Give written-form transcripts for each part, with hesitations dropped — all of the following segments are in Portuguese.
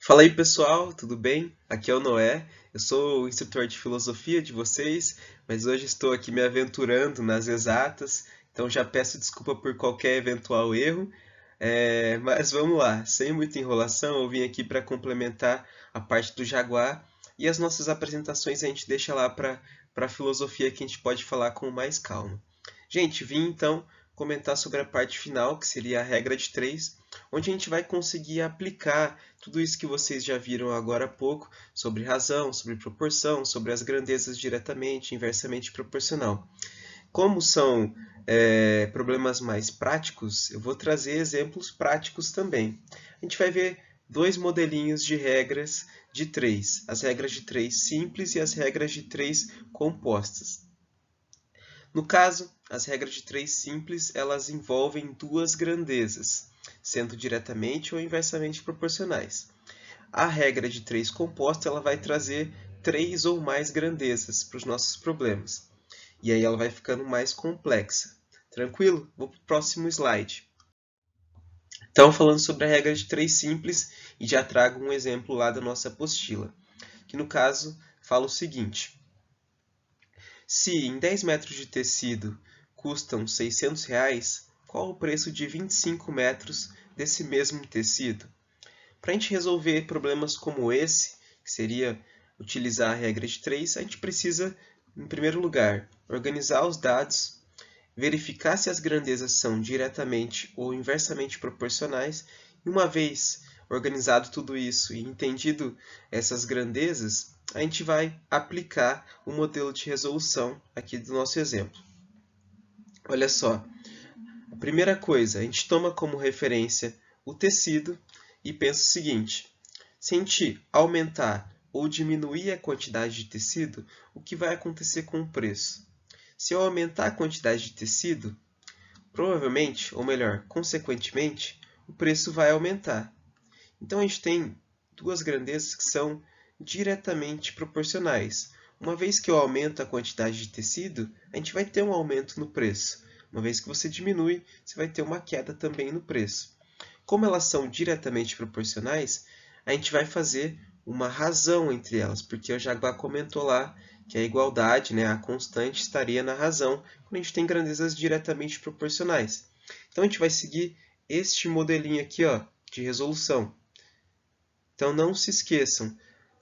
Fala aí pessoal, tudo bem? Aqui é o Noé, eu sou o instrutor de filosofia de vocês, mas hoje estou aqui me aventurando nas exatas, então já peço desculpa por qualquer eventual erro. Mas vamos lá, sem muita enrolação, eu vim aqui para complementar a parte do Jaguar e as nossas apresentações a gente deixa lá para a filosofia que a gente pode falar com mais calma. Gente, vim então comentar sobre a parte final, que seria a regra de três, onde a gente vai conseguir aplicar tudo isso que vocês já viram agora há pouco sobre razão, sobre proporção, sobre as grandezas diretamente, inversamente proporcional. Como são problemas mais práticos, eu vou trazer exemplos práticos também. A gente vai ver dois modelinhos de regras de três, as regras de três simples e as regras de três compostas. No caso, as regras de três simples, elas envolvem duas grandezas, sendo diretamente ou inversamente proporcionais. A regra de três composta, ela vai trazer três ou mais grandezas para os nossos problemas. E aí ela vai ficando mais complexa. Tranquilo? Vou para o próximo slide. Então, falando sobre a regra de três simples, e já trago um exemplo lá da nossa apostila, que no caso fala o seguinte: se em 10 metros de tecido custam R$ 600, qual o preço de 25 metros desse mesmo tecido? Para a gente resolver problemas como esse, que seria utilizar a regra de três, a gente precisa, em primeiro lugar, organizar os dados, verificar se as grandezas são diretamente ou inversamente proporcionais, e uma vez organizado tudo isso e entendido essas grandezas, a gente vai aplicar o modelo de resolução aqui do nosso exemplo. Olha só, a primeira coisa, a gente toma como referência o tecido e pensa o seguinte: se a gente aumentar ou diminuir a quantidade de tecido, o que vai acontecer com o preço? Se eu aumentar a quantidade de tecido, provavelmente, ou melhor, consequentemente, o preço vai aumentar. Então a gente tem duas grandezas que são diretamente proporcionais. Uma vez que eu aumento a quantidade de tecido, a gente vai ter um aumento no preço. Uma vez que você diminui, você vai ter uma queda também no preço. Como elas são diretamente proporcionais, a gente vai fazer uma razão entre elas, porque o Jaguar comentou lá que a igualdade, né, a constante, estaria na razão quando a gente tem grandezas diretamente proporcionais. Então a gente vai seguir este modelinho aqui, ó, de resolução. Então não se esqueçam,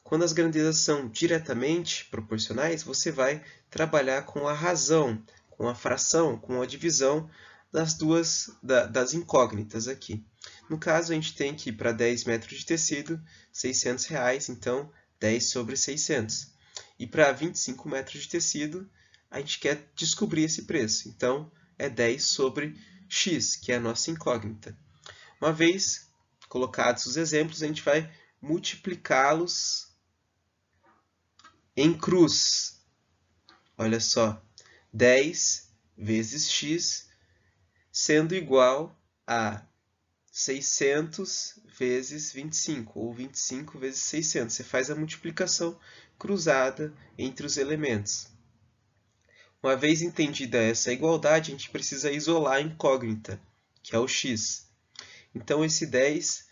quando as grandezas são diretamente proporcionais, você vai trabalhar com a razão, com a fração, com a divisão das incógnitas aqui. No caso, a gente tem que para 10 metros de tecido, R$ 600, então 10 sobre 600. E para 25 metros de tecido, a gente quer descobrir esse preço, então é 10 sobre x, que é a nossa incógnita. Uma vez colocados os exemplos, a gente vai multiplicá-los em cruz. Olha só, 10 vezes x sendo igual a 600 vezes 25, ou 25 vezes 600. Você faz a multiplicação cruzada entre os elementos. Uma vez entendida essa igualdade, a gente precisa isolar a incógnita, que é o x. Então, esse 10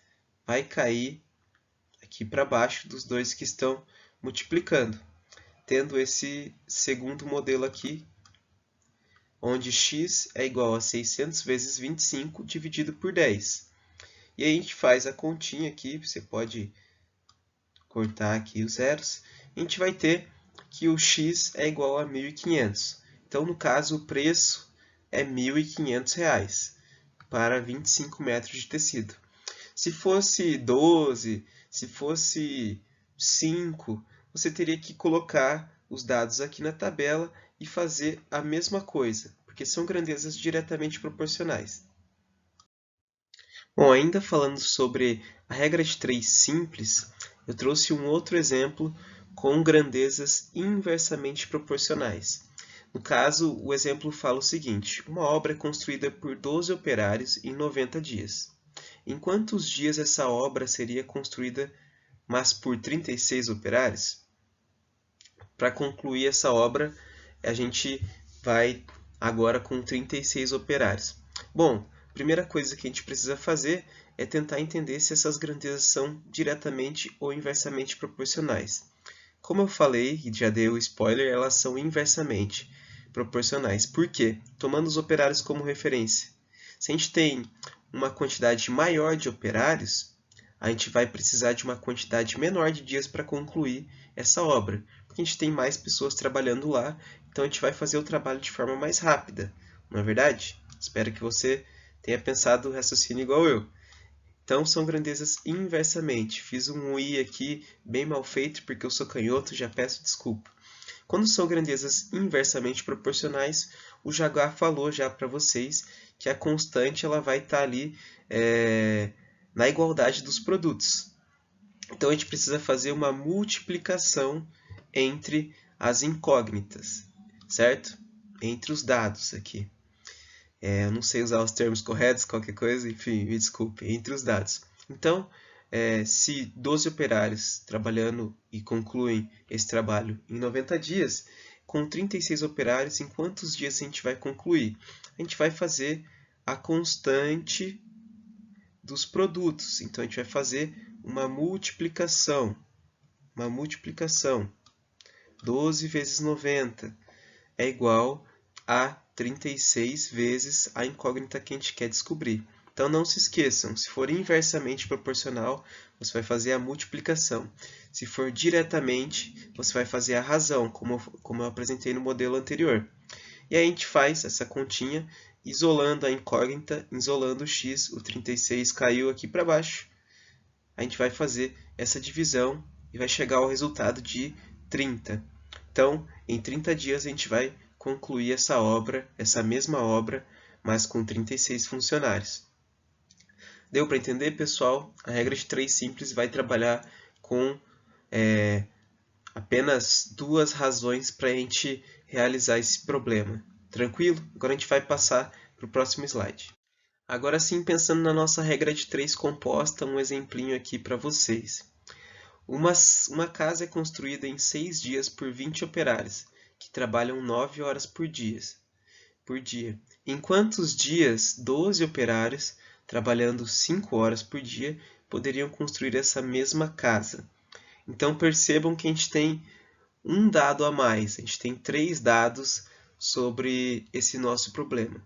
vai cair aqui para baixo dos dois que estão multiplicando, tendo esse segundo modelo aqui, onde x é igual a 600 vezes 25 dividido por 10. E aí a gente faz a continha aqui, você pode cortar aqui os zeros, e a gente vai ter que o x é igual a 1.500. Então, no caso, o preço é R$ 1.500 para 25 metros de tecido. Se fosse 12, se fosse 5, você teria que colocar os dados aqui na tabela e fazer a mesma coisa, porque são grandezas diretamente proporcionais. Bom, ainda falando sobre a regra de três simples, eu trouxe um outro exemplo com grandezas inversamente proporcionais. No caso, o exemplo fala o seguinte: uma obra é construída por 12 operários em 90 dias. Em quantos dias essa obra seria construída, mas por 36 operários? Para concluir essa obra, a gente vai agora com 36 operários. Bom, a primeira coisa que a gente precisa fazer é tentar entender se essas grandezas são diretamente ou inversamente proporcionais. Como eu falei, e já dei o spoiler, elas são inversamente proporcionais. Por quê? Tomando os operários como referência. Se a gente tem uma quantidade maior de operários, a gente vai precisar de uma quantidade menor de dias para concluir essa obra, porque a gente tem mais pessoas trabalhando lá, então a gente vai fazer o trabalho de forma mais rápida, não é verdade? Espero que você tenha pensado o raciocínio igual eu. Então, são grandezas inversamente. Fiz um i aqui bem mal feito porque eu sou canhoto, já peço desculpa. Quando são grandezas inversamente proporcionais, o Jaguar falou já para vocês que a constante ela vai estar ali na igualdade dos produtos. Então, a gente precisa fazer uma multiplicação entre as incógnitas, certo? Entre os dados aqui. Eu não sei usar os termos corretos, qualquer coisa, enfim, me desculpe, entre os dados. Então, se 12 operários trabalhando e concluem esse trabalho em 90 dias, com 36 operários, em quantos dias a gente vai concluir? A gente vai fazer a constante dos produtos. Então, a gente vai fazer uma multiplicação. 12 vezes 90 é igual a 36 vezes a incógnita que a gente quer descobrir. Então, não se esqueçam, se for inversamente proporcional, você vai fazer a multiplicação. Se for diretamente, você vai fazer a razão, como eu apresentei no modelo anterior. E aí a gente faz essa continha, isolando a incógnita, isolando o x, o 36 caiu aqui para baixo. A gente vai fazer essa divisão e vai chegar ao resultado de 30. Então, em 30 dias a gente vai concluir essa obra, essa mesma obra, mas com 36 funcionários. Deu para entender, pessoal? A regra de 3 simples vai trabalhar com apenas duas razões para a gente realizar esse problema. Tranquilo? Agora a gente vai passar para o próximo slide. Agora sim, pensando na nossa regra de 3 composta, um exemplinho aqui para vocês. Uma casa é construída em 6 dias por 20 operários, que trabalham 9 horas por dia. Em quantos dias 12 operários, trabalhando 5 horas por dia, poderiam construir essa mesma casa? Então percebam que a gente tem um dado a mais, a gente tem 3 dados sobre esse nosso problema.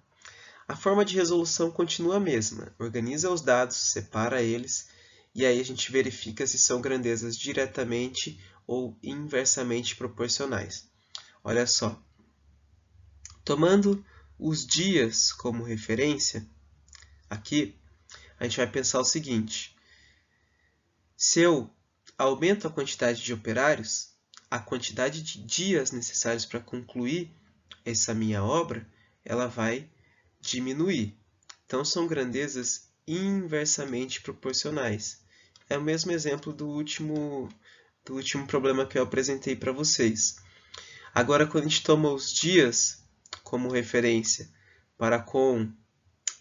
A forma de resolução continua a mesma. Organiza os dados, separa eles, e aí a gente verifica se são grandezas diretamente ou inversamente proporcionais. Olha só. Tomando os dias como referência, aqui a gente vai pensar o seguinte. Se eu aumento a quantidade de operários, a quantidade de dias necessários para concluir essa minha obra, ela vai diminuir. Então, são grandezas inversamente proporcionais. É o mesmo exemplo do último problema que eu apresentei para vocês. Agora, quando a gente toma os dias como referência para com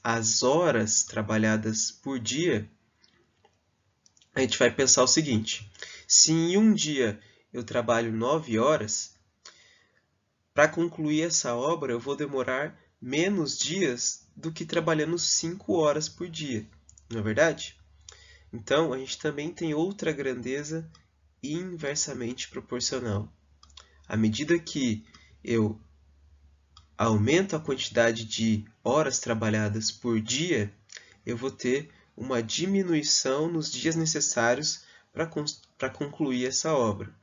as horas trabalhadas por dia, a gente vai pensar o seguinte. Se em um dia eu trabalho 9 horas, para concluir essa obra eu vou demorar menos dias do que trabalhando 5 horas por dia, não é verdade? Então, a gente também tem outra grandeza inversamente proporcional. À medida que eu aumento a quantidade de horas trabalhadas por dia, eu vou ter uma diminuição nos dias necessários para concluir essa obra.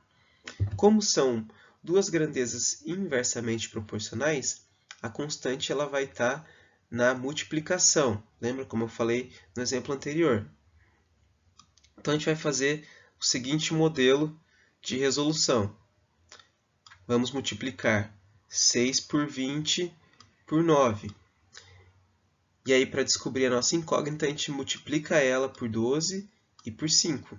Como são duas grandezas inversamente proporcionais, a constante ela vai estar na multiplicação. Lembra como eu falei no exemplo anterior? Então, a gente vai fazer o seguinte modelo de resolução. Vamos multiplicar 6 por 20 por 9. E aí, para descobrir a nossa incógnita, a gente multiplica ela por 12 e por 5.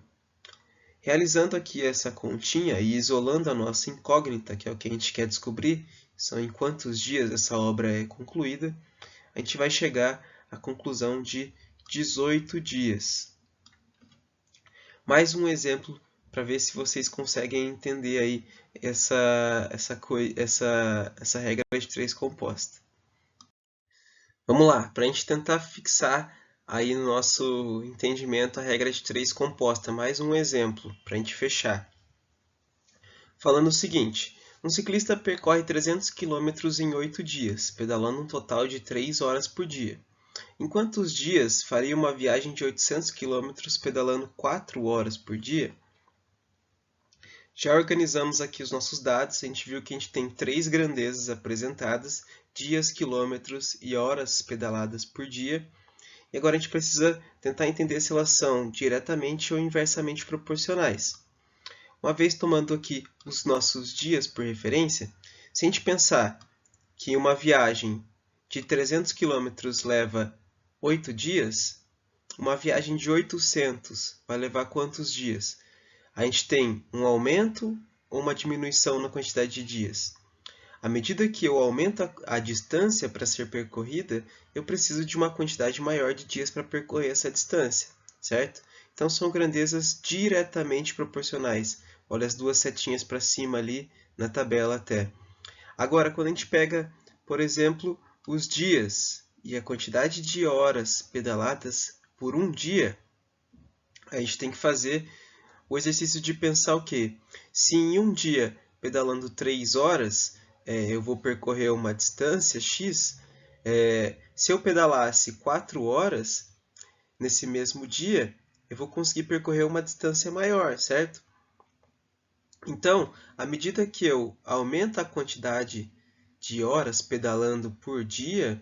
Realizando aqui essa continha e isolando a nossa incógnita, que é o que a gente quer descobrir, são em quantos dias essa obra é concluída, a gente vai chegar à conclusão de 18 dias. Mais um exemplo para ver se vocês conseguem entender aí essa regra de 3 composta. Vamos lá, para a gente tentar fixar aí no nosso entendimento a regra de 3 composta. Mais um exemplo para a gente fechar. Falando o seguinte, um ciclista percorre 300 km em 8 dias, pedalando um total de 3 horas por dia. Em quantos dias faria uma viagem de 800 km pedalando 4 horas por dia? Já organizamos aqui os nossos dados, a gente viu que a gente tem 3 grandezas apresentadas, dias, quilômetros e horas pedaladas por dia. E agora a gente precisa tentar entender se elas são diretamente ou inversamente proporcionais. Uma vez tomando aqui os nossos dias por referência, se a gente pensar que uma viagem de 300 km leva 8 dias, uma viagem de 800 vai levar quantos dias? A gente tem um aumento ou uma diminuição na quantidade de dias? À medida que eu aumento a distância para ser percorrida, eu preciso de uma quantidade maior de dias para percorrer essa distância, certo? Então são grandezas diretamente proporcionais. Olha as duas setinhas para cima ali na tabela até. Agora, quando a gente pega, por exemplo, os dias e a quantidade de horas pedaladas por um dia, a gente tem que fazer o exercício de pensar o quê? Se em um dia, pedalando 3 horas, eu vou percorrer uma distância X, se eu pedalasse 4 horas nesse mesmo dia, eu vou conseguir percorrer uma distância maior, certo? Então, à medida que eu aumento a quantidade de horas pedalando por dia,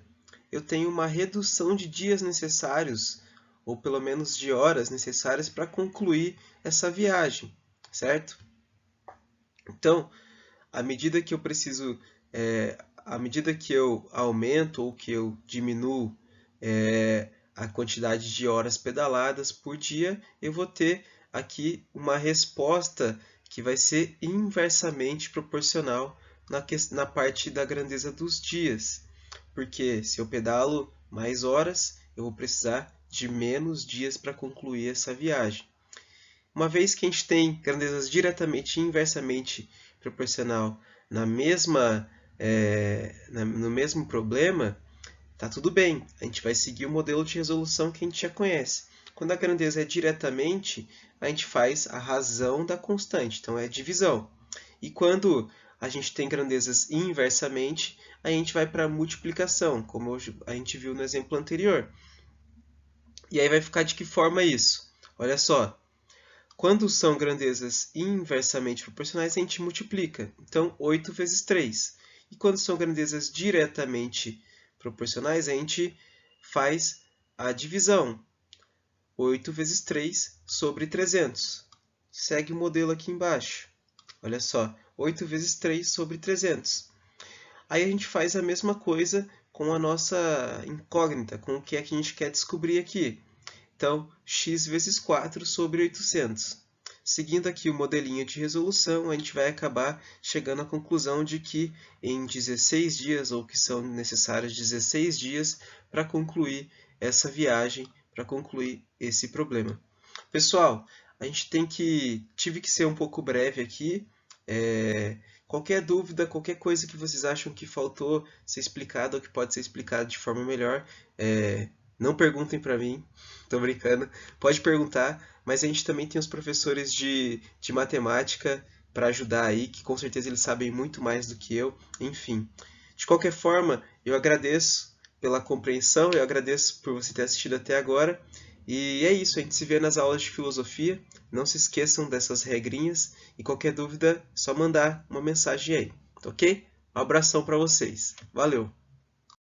eu tenho uma redução de dias necessários, ou pelo menos de horas necessárias para concluir essa viagem, certo? Então, à medida que eu preciso, à medida que eu aumento ou que eu diminuo a quantidade de horas pedaladas por dia, eu vou ter aqui uma resposta que vai ser inversamente proporcional na parte da grandeza dos dias. Porque se eu pedalo mais horas, eu vou precisar de menos dias para concluir essa viagem. Uma vez que a gente tem grandezas diretamente e inversamente proporcional no mesmo problema, tá tudo bem. A gente vai seguir o modelo de resolução que a gente já conhece. Quando a grandeza é diretamente, a gente faz a razão da constante, então é divisão. E quando a gente tem grandezas inversamente, a gente vai para a multiplicação, como a gente viu no exemplo anterior. E aí vai ficar de que forma isso? Olha só, quando são grandezas inversamente proporcionais, a gente multiplica. Então, 8 vezes 3. E quando são grandezas diretamente proporcionais, a gente faz a divisão. 8 vezes 3 sobre 300. Segue o modelo aqui embaixo. Olha só, 8 vezes 3 sobre 300. Aí a gente faz a mesma coisa com a nossa incógnita, com o que é que a gente quer descobrir aqui. Então, x vezes 4 sobre 800. Seguindo aqui o modelinho de resolução, a gente vai acabar chegando à conclusão de que em 16 dias, ou que são necessários 16 dias, para concluir essa viagem, para concluir esse problema. Pessoal, a gente tive que ser um pouco breve aqui. Qualquer dúvida, qualquer coisa que vocês acham que faltou ser explicado ou que pode ser explicado de forma melhor, não perguntem para mim, tô brincando. Pode perguntar, mas a gente também tem os professores de matemática para ajudar aí, que com certeza eles sabem muito mais do que eu. Enfim, de qualquer forma, eu agradeço pela compreensão, eu agradeço por você ter assistido até agora. E é isso, a gente se vê nas aulas de filosofia. Não se esqueçam dessas regrinhas e qualquer dúvida é só mandar uma mensagem aí, ok? Um abração para vocês. Valeu!